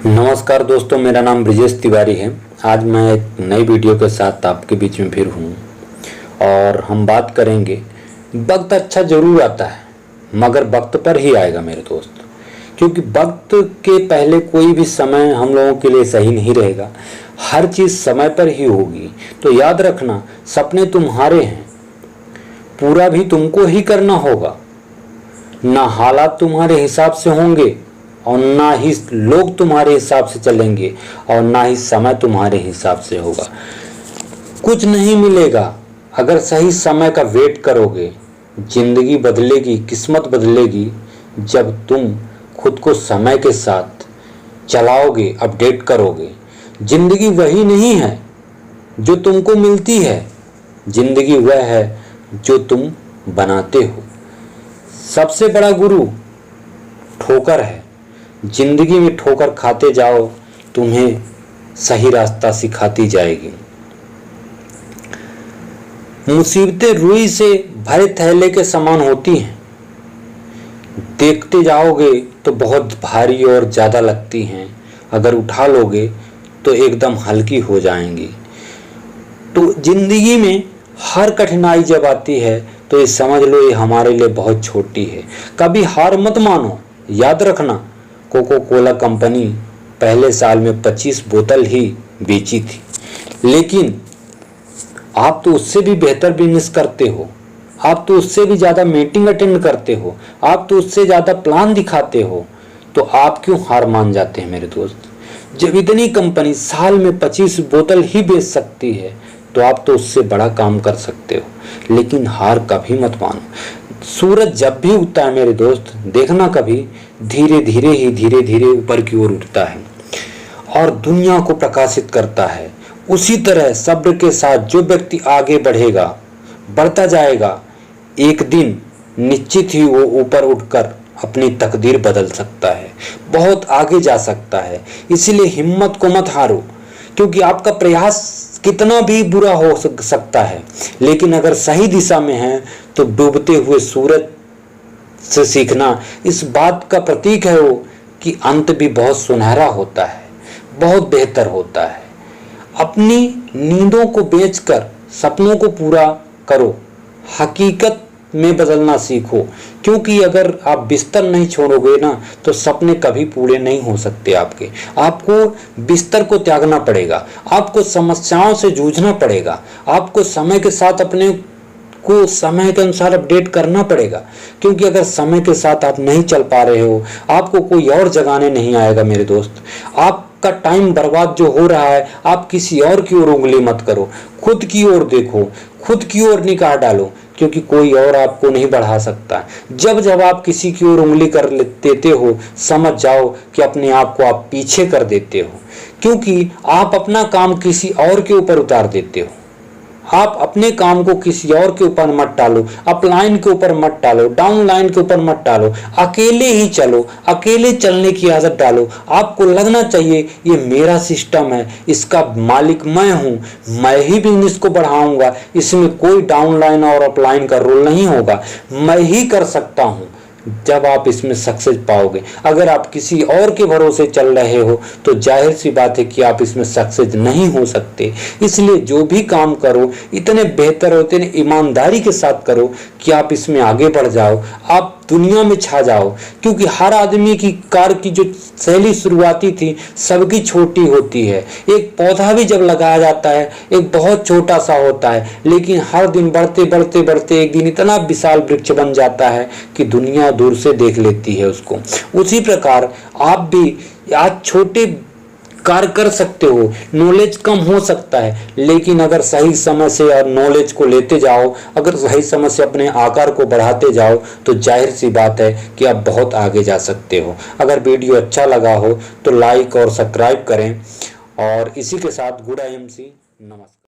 नमस्कार दोस्तों, मेरा नाम ब्रिजेश तिवारी है। आज मैं एक नई वीडियो के साथ आपके बीच में फिर हूँ और हम बात करेंगे। वक्त अच्छा ज़रूर आता है मगर वक्त पर ही आएगा मेरे दोस्त, क्योंकि वक्त के पहले कोई भी समय हम लोगों के लिए सही नहीं रहेगा। हर चीज़ समय पर ही होगी। तो याद रखना, सपने तुम्हारे हैं, पूरा भी तुमको ही करना होगा। ना हालात तुम्हारे हिसाब से होंगे और ना ही लोग तुम्हारे हिसाब से चलेंगे और ना ही समय तुम्हारे हिसाब से होगा। कुछ नहीं मिलेगा अगर सही समय का वेट करोगे। जिंदगी बदलेगी, किस्मत बदलेगी जब तुम खुद को समय के साथ चलाओगे, अपडेट करोगे। जिंदगी वही नहीं है जो तुमको मिलती है, जिंदगी वह है जो तुम बनाते हो। सबसे बड़ा गुरु ठोकर है। जिंदगी में ठोकर खाते जाओ, तुम्हें सही रास्ता सिखाती जाएगी। मुसीबतें रुई से भरे थैले के समान होती हैं। देखते जाओगे तो बहुत भारी और ज़्यादा लगती हैं, अगर उठा लोगे तो एकदम हल्की हो जाएंगी। तो जिंदगी में हर कठिनाई जब आती है तो ये समझ लो ये हमारे लिए बहुत छोटी है। कभी हार मत मानो। याद रखना, कोको कोला कंपनी पहले साल में 25 बोतल ही बेची थी, लेकिन आप तो उससे भी बेहतर बिजनेस करते हो। आप तो उससे भी ज़्यादा मीटिंग अटेंड करते हो। आप तो उससे ज़्यादा प्लान दिखाते हो। तो आप क्यों हार मान जाते हैं मेरे दोस्त? जब इतनी कंपनी साल में 25 बोतल ही बेच सकती है तो आप तो उससे बड़ा काम कर सकते हो। लेकिन हार कभी मत मानो। सूरज जब भी उगता है मेरे दोस्त, देखना कभी धीरे धीरे ऊपर की ओर उठता है और दुनिया को प्रकाशित करता है। उसी तरह सब्र के साथ जो व्यक्ति आगे बढ़ेगा, बढ़ता जाएगा, एक दिन निश्चित ही वो ऊपर उठकर अपनी तकदीर बदल सकता है, बहुत आगे जा सकता है। इसलिए हिम्मत को मत हारो, क्योंकि आपका प्रयास कितना भी बुरा हो सकता है, लेकिन अगर सही दिशा में है तो डूबते हुए सूरज से सीखना इस बात का प्रतीक है वो कि अंत भी बहुत सुनहरा होता है, बहुत बेहतर होता है। अपनी नींदों को बेचकर सपनों को पूरा करो, हकीकत में बदलना सीखो, क्योंकि अगर आप बिस्तर नहीं छोड़ोगे ना तो सपने कभी पूरे नहीं हो सकते आपके। आपको बिस्तर को त्यागना पड़ेगा, आपको समस्याओं से जूझना पड़ेगा, आपको समय के साथ अपने को समय के अनुसार अपडेट करना पड़ेगा। क्योंकि अगर समय के साथ आप नहीं चल पा रहे हो, आपको कोई और जगाने नहीं आएगा मेरे दोस्त। आपका टाइम बर्बाद जो हो रहा है, आप किसी और की ओर उंगली मत करो, खुद की ओर देखो, खुद की ओर निगाह डालो, क्योंकि कोई और आपको नहीं बढ़ा सकता। जब जब आप किसी की ओर उंगली कर देते हो, समझ जाओ कि अपने आप को आप पीछे कर देते हो, क्योंकि आप अपना काम किसी और के ऊपर उतार देते हो। आप अपने काम को किसी और के ऊपर मत डालो, अपलाइन के ऊपर मत डालो, डाउन लाइन के ऊपर मत डालो। अकेले ही चलो, अकेले चलने की आदत डालो। आपको लगना चाहिए ये मेरा सिस्टम है, इसका मालिक मैं हूँ, मैं ही बिजनेस को बढ़ाऊंगा, इसमें कोई डाउन लाइन और अपलाइन का रोल नहीं होगा, मैं ही कर सकता हूँ। जब आप इसमें सक्सेस पाओगे। अगर आप किसी और के भरोसे चल रहे हो तो जाहिर सी बात है कि आप इसमें सक्सेस नहीं हो सकते। इसलिए जो भी काम करो इतने बेहतर होते हैं, ईमानदारी के साथ करो कि आप इसमें आगे बढ़ जाओ, आप दुनिया में छा जाओ। क्योंकि हर आदमी की कार की जो शैली शुरुआती थी सबकी छोटी होती है। एक पौधा भी जब लगाया जाता है एक बहुत छोटा सा होता है, लेकिन हर दिन बढ़ते बढ़ते बढ़ते एक दिन इतना विशाल वृक्ष बन जाता है कि दुनिया दूर से देख लेती है उसको। उसी प्रकार आप भी आज छोटे कार्य कर सकते हो। नॉलेज कम हो सकता है, लेकिन अगर सही समय से और नॉलेज को लेते जाओ, अगर सही समय से अपने आकार को बढ़ाते जाओ तो जाहिर सी बात है कि आप बहुत आगे जा सकते हो। अगर वीडियो अच्छा लगा हो तो लाइक और सब्सक्राइब करें और इसी के साथ गुड IMC। नमस्कार।